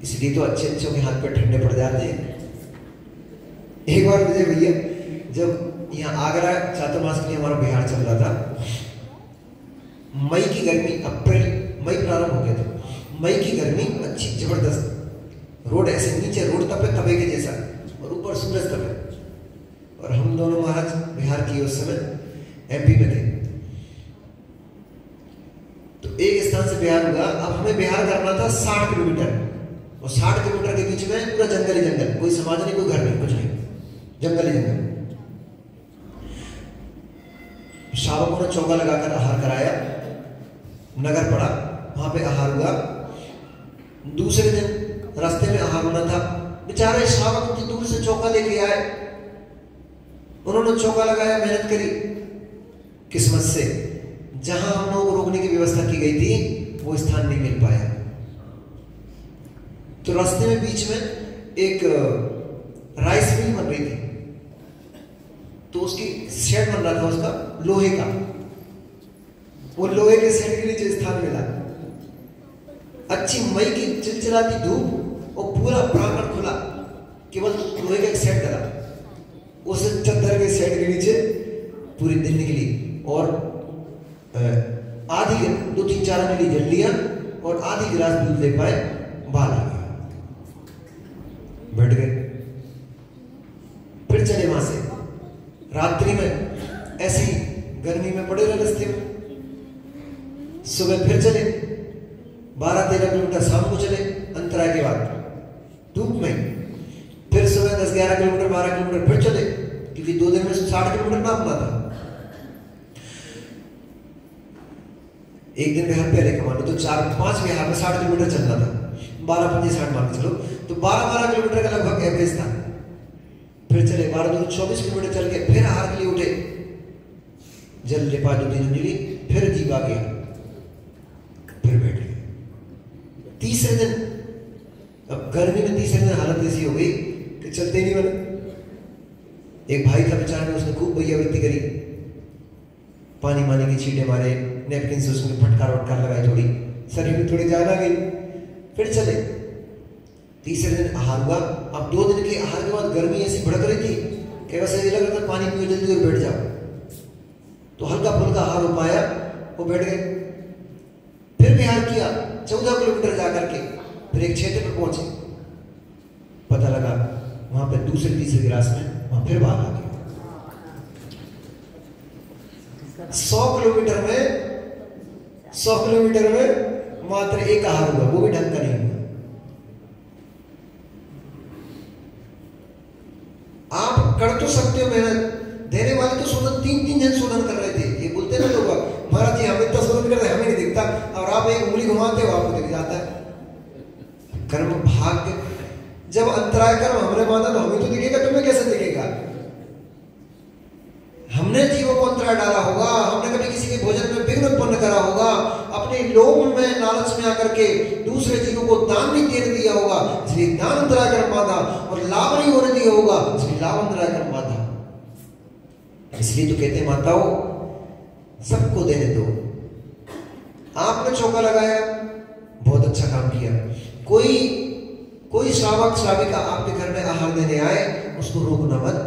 इसलिए तो अच्छे अच्छों के हाथ पे ठंडे पड़ जाते हैं। एक बार मुझे भैया, जब यहाँ आगरा चातुर्मास के लिए हमारा बिहार चल रहा था, मई की गर्मी, मई प्रारंभ हो गया था, मई की गर्मी अच्छी जबरदस्त, रोड ऐसे नीचे रोड तपे तवे के जैसा और ऊपर सूरज तपे, और हम दोनों महाराज बिहार की उस समय एमपी में थे। तो एक स्थान से बिहार हुआ, अब हमें बिहार करना था 60 किलोमीटर, और 60 किलोमीटर के बीच में पूरा जंगल ही जंगल, कोई समाज नहीं, कोई घर नहीं, कुछ नहीं, जंगल ही जंगल। शावकों ने चौका लगाकर आहार कराया, नगर पड़ा, वहां पे आहार हुआ। दूसरे दिन रास्ते में आहार होना था, बेचारे शावक इतनी दूर से चौका लेके आए, उन्होंने चौका लगाया, मेहनत करी, किस्मत से जहां हम लोगों को रोकने की व्यवस्था की गई थी वो स्थान नहीं मिल पाया। तो रास्ते में बीच में एक राइस मिल बन रही थी, तो उसकी शेड बन रहा था उसका, लोहे का, वो लोहे के सेट के नीचे स्थान मिला। अच्छी मई की चिलचिलाती धूप और पूरा प्रांगण खुला, केवल लोहे का एक सेट डला। उस चद्दर के सेट के नीचे पूरी दिन निकली और आधी 2-3-4 मिली जल लिया और आधी गिलास दूध ले पाए, बाल आ गया। बैठ गए, फिर चले वहां से। रात्रि में ऐसी गर्मी में पड़े रहे रास्ते में। सुबह फिर चले, 12-13 किलोमीटर शाम को चले अंतराय के बाद धूप में। फिर सुबह 10-11 किलोमीटर 12 किलोमीटर फिर चले, क्योंकि 2 दिन में 60 किलोमीटर नापना था। एक दिन बिहार पे अलग मान लो तो 4-5 बिहार में 60 किलोमीटर चलना था। 12-5-60 मान के चलो तो 12-12 किलोमीटर का लगभग एवरेज था। फिर चले 12-24 किलोमीटर चल के फिर आहार के लिए उठे, जल ले पा 2 दिन मिली, फिर जीव आ गया, फिर बैठ गए। तीसरे दिन, अब गर्मी में तीसरे दिन हालत ऐसी हो गई कि चलते नहीं बने। एक भाई था बेचारा ने, उसने खूब भैयावृत्ति करी, पानी मानी की छींटे मारे, नैपकिन से उसमें फटकार वटकार लगाई, थोड़ी शरीर में थोड़ी जान आ गई। फिर चले, तीसरे दिन आहार हुआ। अब 2 दिन के आहार के बाद गर्मी ऐसी भड़क रही थी कि बस ऐसे लग रहा था पानी पियो जल्दी और बैठ जाओ। तो हल्का फुल्का आहार हो पाया, वो बैठ गए। फिर बिहार किया 14 किलोमीटर जाकर के, फिर एक क्षेत्र पर पहुंचे। पता लगा वहां पे दूसरे तीसरे गिलास में वहां फिर बाहर आ गया। 100 किलोमीटर में मात्र एक आहार हुआ, वो भी ढंग का नहीं हुआ। आप कर तो सकते हो मेहनत, देने वाले तो शोधन 3-3 जन शोधन कर रहे थे। ये बोलते ना लोग, महाराज जी हम इतना शोधन करते हमें नहीं दिखता, और आप एक उंगली घुमाते हो आपको दिख जाता है। कर्म भाग्य, जब अंतराय कर्म हमने माना तो हमें तो दिखेगा, तुम्हें कैसे दिखेगा? हमने जीवों को अंतराय डाला होगा, हमने कभी किसी के भोजन में विघ्न उत्पन्न करा होगा, अपने लोभ में लालच में आकर के दूसरे जीवों को दान नहीं देने दिया होगा, इसलिए दान अंतराय कर्म बाधा, और लाभ नहीं होने दिया होगा इसलिए लाभ अंतराय कर्म बाधा। इसलिए तो कहते माताओं सबको देने दो। आपने चौका लगाया, बहुत अच्छा काम किया। कोई श्रावक श्राविका आपके घर में आहार देने आए, उसको रोकना मत।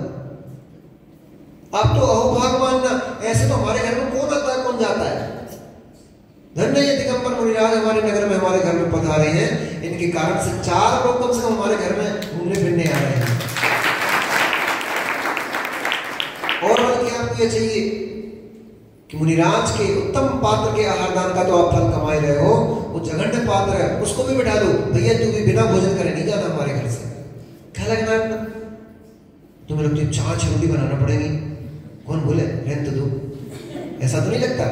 आप तो अहोभाग मानना, ऐसे तो हमारे घर में कौन आता है कौन जाता है। धन्य ये दिगंबर मुनिराज हमारे नगर में हमारे घर में पधारे हैं, इनके कारण से 4 लोग कम से कम हमारे घर में घूमने फिरने आ रहे हैं। और बल्कि आपको ये चाहिए कि मुनिराज के उत्तम पात्र के आहार दान का तो आप फल कमा रहे हो, वो जघन्य पात्र है उसको भी बिठा दो, भैया तू भी बिना भोजन करे नहीं जाना हमारे घर से। क्या लगना है अपना? तुम्हें लोग 4 रोटी बनाना पड़ेगी, कौन बोले रहने तो दो। ऐसा तो नहीं लगता,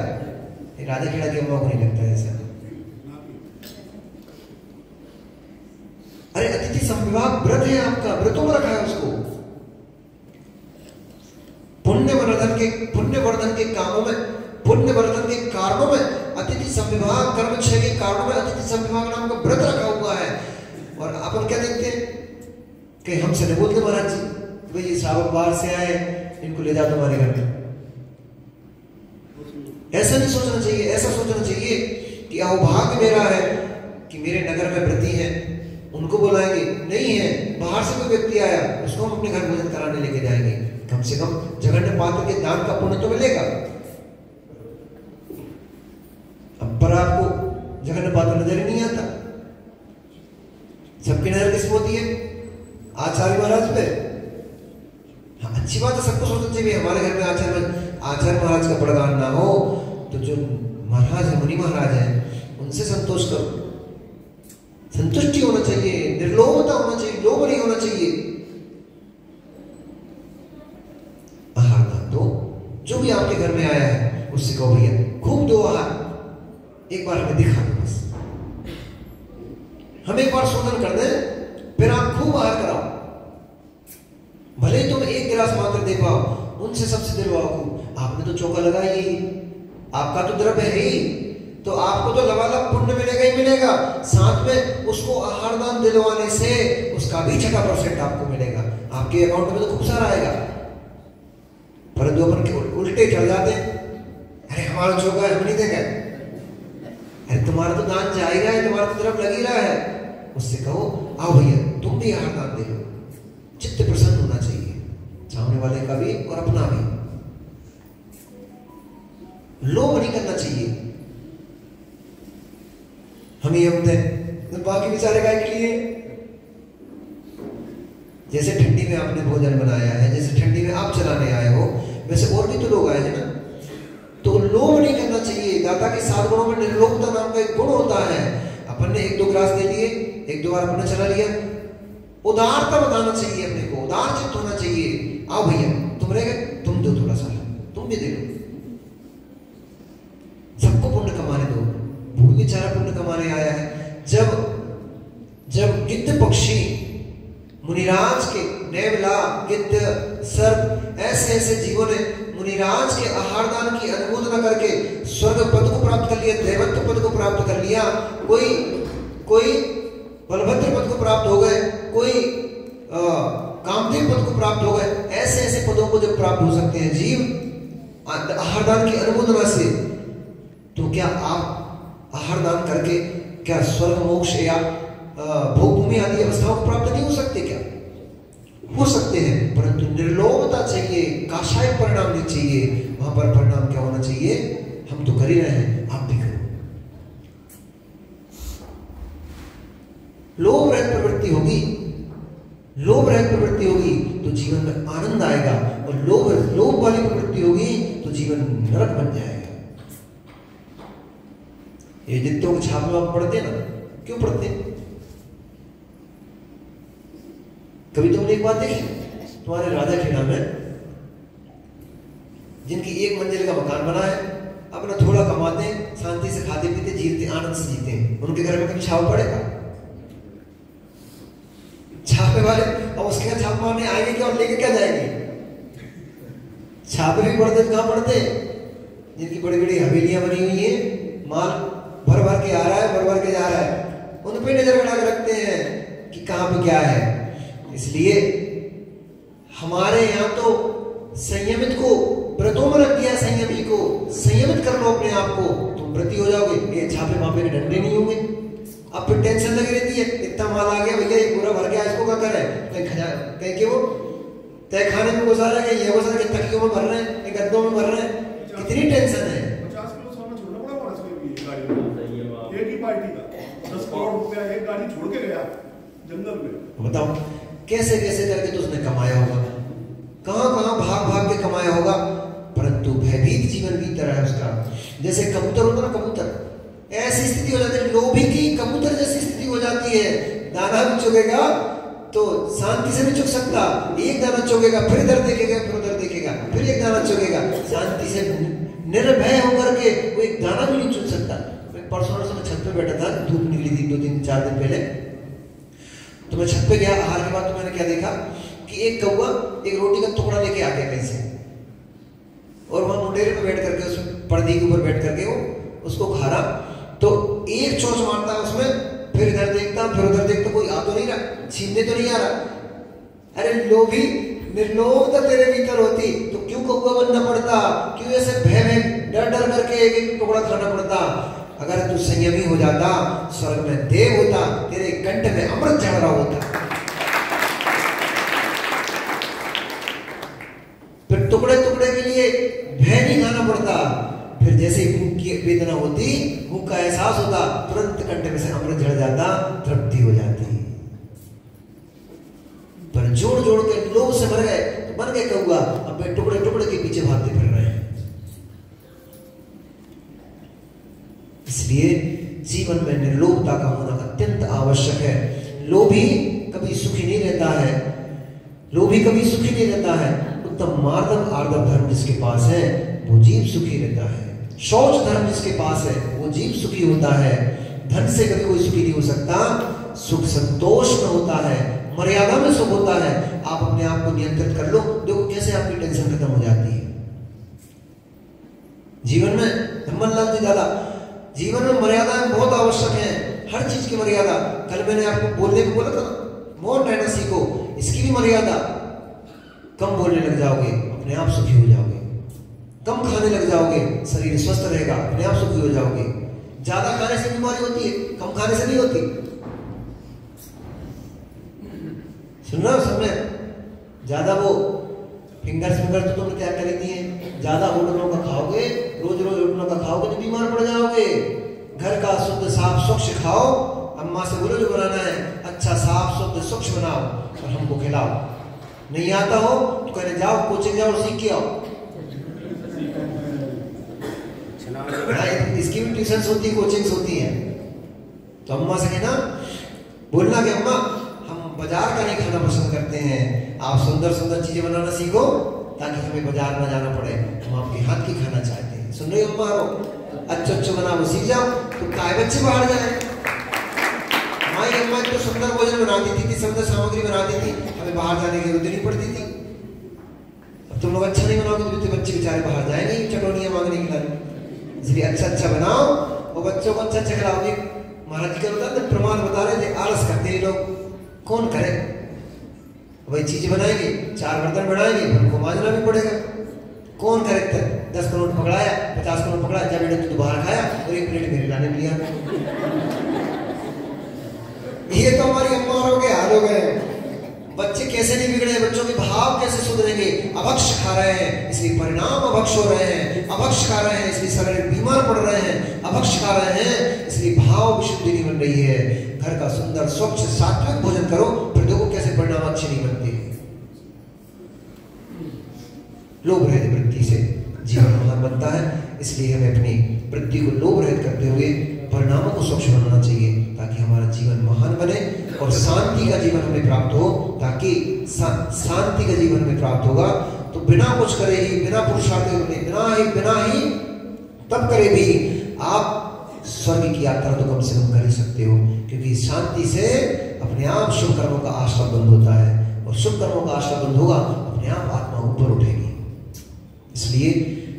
राजा खेड़ा की अम्मा को नहीं लगता ऐसा। अरे अतिथि संविभाग व्रत है आपका, व्रतों में रखा है उसको। पुण्यवर्धन के कामों में, पुण्यवर्धन के कारणों में अतिथि संविभाग, कर्म 6 के कारणों में अतिथि संविभाग नाम का व्रत रखा हुआ है। और अपन क्या देखते हैं कि हमसे नहीं बोलते महाराज जी भाई ये श्रावक बाहर से आए, इनको ले जाओ तुम्हारे घर में। ऐसा नहीं सोचना चाहिए, ऐसा सोचना चाहिए कि अहोभाग्य मेरा है कि मेरे नगर में व्रती हैं, उनको बुलाएंगे। नहीं है, बाहर से कोई व्यक्ति आया उसको हम अपने घर भोजन कराने लेके जाएंगे, कम से कम जघन्य पात्र के दान का पुण्य तो मिलेगा। अब पर आपको जघन्य पात्र नजर ही नहीं आता। सबकी नजर किस होती है? आचार्य महाराज पे। हाँ, अच्छी बात है, सबको सोचना चाहिए हमारे घर में आचार्य महाराज का बड़गान ना हो, तो जो महाराज है, मुनि महाराज है, उनसे संतोष करो। संतुष्टि होना चाहिए, निर्लोभता होना चाहिए, लोभ नहीं होना चाहिए। आहार दान दो, जो भी आपके घर में आया है उससे कहो भैया खूब दो आहार, एक बार हमें दिखा दो बस। हम एक बार शोधन कर दें, फिर आप खूब आहार कराओ। भले ही तुम एक गिलास मात्र दे पाओ, उनसे सबसे दिलवाओ खूब। आपने तो चौका लगाया ही, आपका तो द्रव्य है ही, तो आपको तो लबालब पुण्य मिलेगा ही मिलेगा। साथ में उसको आहार दान दिलवाने से उसका भी 6% आपको मिलेगा। आपके अकाउंट में तो खूब सारा आएगा। परंतु अपन के उल्टे चढ़ जाते हैं, अरे हमारा छोका है, हम नहीं देगा। अरे तुम्हारा तो दान जाएगा है, तुम्हारा तो तरफ लगी रहा है। उससे कहो आओ भैया तुम भी आहार दान दे लो। चित्त प्रसन्न होना चाहिए, सामने वाले का भी और अपना भी। लोभ नहीं करना चाहिए। हम ही हम थे, बाकी बेचारे गाय के लिए। जैसे ठंडी में आपने भोजन बनाया है, जैसे ठंडी में आप चलाने आए हो, वैसे और भी तो लोग आए हैं ना। तो लोभ नहीं करना चाहिए। दाता के 7 गुणों में निर्लोभता नाम का एक गुण होता है। अपन ने 1-2 ग्लास दे दिए, 1-2 बार अपने चला लिया। उदारता बताना चाहिए अपने को, उदार चित्त होना चाहिए। आओ भैया तुम रह गए, तुम दो थोड़ा सा, तुम भी दे लो। सबको पुण्य कमाने दो। वो भी बेचारा पुण्य कमाने आया है। जब गिद्ध पक्षी मुनिराज के, नेवला, गिद्ध, सर्प, ऐसे जीवों ने मुनिराज के आहार दान की अनुमोदना करके स्वर्ग पद को प्राप्त कर लिया, देवत्व पद को प्राप्त कर लिया, कोई बलभद्र पद को प्राप्त हो गए, कोई कामदेव पद को प्राप्त हो गए। ऐसे पदों को जब प्राप्त हो सकते हैं जीव आहार दान की अनुमोदना से, तो क्या आप आहार दान करके क्या स्वर्ग, मोक्ष या भोगभूमि आदि अवस्थाओं को प्राप्त नहीं हो सकते? क्या हो सकते हैं, परंतु निर्लोभता चाहिए, काषाय परिणाम नहीं चाहिए। वहां पर परिणाम क्या होना चाहिए? हम तो कर ही रहे हैं, आप भी करो। लोभ रहित प्रवृत्ति होगी, लोभ रहित प्रवृत्ति होगी तो जीवन में आनंद आएगा, और लोभ वाली प्रवृत्ति होगी तो जीवन नरक बन जाएगा। ये जितों के छाप में आप पढ़ते ना, क्यों पढ़ते? कभी तुमने एक बात देखी, तुम्हारे राजा खेड़ा में जिनकी 1 मंजिल का मकान बना है, अपना थोड़ा कमाते, शांति से खाते पीते, जीते, आनंद से जीते हैं, उनके घर में कभी छाप पड़ेगा? छापे वाले अब उसके घर छाप मारने आएंगे क्या और लेके क्या जाएंगे? छापे भी पड़ते तो कहां पड़ते? जिनकी बड़ी बड़ी हवेलियां बनी हुई हैं, माल भर भर के आ रहा है, भर भर के जा रहा है, उन पे नजर बना के रखते हैं कि कहां पे क्या है। इसलिए हमारे यहाँ तो संयमित को व्रतों में रख दिया, संयमी को संयमित कर लो अपने आप को, तुम व्रती हो जाओगे। ये छापे मापे के डंडे नहीं होंगे। अब फिर टेंशन लगी रहती है, इतना माल आ गया भैया, ये पूरा भर गया, इसको क्या करें? कहीं के वो तय खाने में घुसा रहे हैं, ये घुसा के तकियों में भर रहे हैं, गद्दों में भर रहे हैं, कितनी टेंशन है। 50 किलो सोना छोड़ना पड़ा वहां से गाड़ी में, एक ही पार्टी का 10 करोड़ रुपया एक गाड़ी छोड़ के गया जंगल में। बताओ कैसे करके तो उसने कमाया होगा, कहां भाग के कमाया होगा, परंतु भयभीत जीवन बीत रहा है उसका। जैसे कबूतर होता ना, कबूतर ऐसी स्थिति हो जाती है, लोभी की कबूतर जैसी स्थिति हो जाती है। दाना भी चुगेगा तो शांति से नहीं चुग सकता, एक दाना चुगेगा फिर इधर देखेगा, फिर उधर देखेगा, फिर एक दाना चुगेगा, शांति से निर्भय होकर के वो एक दाना भी नहीं चुग सकता। परसों मैं छत पे बैठा था, धूप निकली थी 2-3-4 दिन पहले, तो मैं छत पे गया। आहार के बाद तो मैंने क्या देखा कि एक कौवा एक रोटी का टुकड़ा लेके आ गया कहीं से, और वहां मुंडेरे पे बैठ करके, उस पर्दे के ऊपर बैठ करके वो उसको खा रहा। तो एक चोंच मारता है उसमें, फिर इधर देखता, फिर उधर देखता, कोई आ तो नहीं रहा, छीनने तो नहीं आ रहा। अरे लोभी, निर्लोभता तेरे भीतर होती तो क्यों कौवा बनना पड़ता? क्यों ऐसे भय डर करके एक टुकड़ा खाना पड़ता? अगर तू संयमी हो जाता, स्वर्ग में देव होता, तेरे कंठ में अमृत चढ़ रहा होता। फिर टुकड़े के लिए भय नहीं खाना पड़ता। फिर जैसे ही भूख की वेदना होती, भूख का एहसास होता, तुरंत कंठ में से अमृत झड़ जाता, तृप्ति हो जाती। पर जोड़ के लोभ से मर गए तो बन गए कौवा, अब टुकड़े के पीछे भागते फिर रहे हैं। इसलिए जीवन में निर्लोभता का होना अत्यंत आवश्यक है। लोभी कभी सुखी नहीं रहता है, लोभी कभी सुखी नहीं रहता है। उत्तम मार्दव आर्दव धर्म जिसके पास है वो जीव सुखी रहता है। शौच धर्म जिसके पास है वो जीव सुखी होता है। धन से कभी कोई सुखी नहीं हो सकता, सुख संतोष में होता है, मर्यादा में सुख होता है। आप अपने आप को नियंत्रित कर लो, देखो कैसे आपकी टेंशन खत्म हो जाती है। जीवन में धम्मलाल जी दादा, जीवन में मर्यादाएं बहुत आवश्यक है, हर चीज की मर्यादा। कल मैंने आपको बोलने को बोला था, मौन रहना सीखो, इसकी भी मर्यादा। कम बोलने लग जाओगे, अपने आप सुखी हो जाओगे। कम खाने लग जाओगे, शरीर स्वस्थ रहेगा, अपने आप सुखी हो जाओगे। ज्यादा खाने से बीमारी होती है, कम खाने से नहीं होती। सुन रहे हो सब में? ज्यादा वो फिंगर्स तो तुमने त्याग कर दिए। ज्यादा होटलों का खाओगे, रोज रोज होटलों का खाओगे तो बीमार पड़ जाओगे। घर का शुद्ध साफ स्वच्छ खाओ। अम्मा से बोलो जो बनाना है अच्छा साफ शुद्ध स्वच्छ बनाओ और हमको खिलाओ। नहीं आता हो तो कहने जाओ कोचिंग जाओ और सीख के आओ। इसकी भी ट्यूशन होती है, कोचिंग्स होती है। तो अम्मा से कहना, बोलना कि अम्मा हम बाजार का नहीं खाना पसंद करते हैं, आप सुंदर सुंदर चीजें बनाना सीखो ताकि हमें बाजार ना जाना पड़े, हम आपके हाथ की खाना चाहते हैं। सुन रहे हो अम्मा? अच्छा बनाओ सीख जाओ तो काय बच्चे बाहर जाए। हमारी अम्मा तो सुंदर भोजन बनाती थी, सुंदर सामग्री बनाती थी, हमें बाहर जाने की जरूरत नहीं पड़ती थी। अब तुम लोग अच्छा नहीं बनाओगे तो बच्चे बेचारे बाहर जाएंगे चटोनियां मांगने के लिए। इसलिए अच्छा बनाओ और बच्चों को अच्छा खिलाओगे। महाराज जी का बता प्रमाण बता रहे थे, आलस करते हैं लोग, कौन करे? वही चीज बनाएंगे, 4 बर्तन बनाएंगे, उनको मांजना भी पड़ेगा। कौन करे? 10 करोड़ पकड़ाया, 50 करोड़ पकड़ाया, जब बेटे तू बाहर खाया और 1 प्लेट मेरे लाने में लिया। ये तो हमारी अम्माओं के हाल हो गए। बच्चे कैसे नहीं बिगड़े, बच्चों के भाव कैसे सुधरेंगे? अभक्ष खा रहे हैं इसलिए परिणाम अभक्ष हो रहे हैं, अभक्ष खा रहे हैं इसलिए शरीर बीमार पड़ रहे हैं, अभक्ष खा रहे हैं इसलिए भाव विशुद्धि नहीं बन रही है। घर का सुंदर स्वच्छ सात्विक भोजन करो, फिर देखो कैसे परिणाम अच्छे नहीं बनते। लोभ रहित वृत्ति से जीवन महान बनता है, इसलिए हमें अपनी वृत्ति को लोभ रहित करते हुए परिणामों को स्वच्छ बनाना चाहिए ताकि हमारा जीवन महान बने और शांति का जीवन हमें प्राप्त हो। ताकि शांति का जीवन में प्राप्त होगा तो बिना कुछ करे ही, बिना पुरुषार्थ बिना ही तब करे भी आप स्वर्ग की यात्रा तो कम से कम कर ही सकते हो, क्योंकि शांति से अपने आप शुभ कर्मों का आश्रय बंद होता है और शुभ कर्मों का आश्रय बंद होगा अपने आप आत्मा ऊपर उठेगी। इसलिए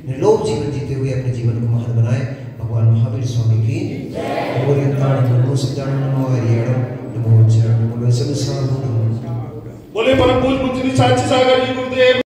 निर्लोभ जीवन जीते हुए अपने जीवन को महान बनाए। भगवान महावीर स्वामी की बोले परम पूज्य मुंशी साची सागर जी गुरुदेव।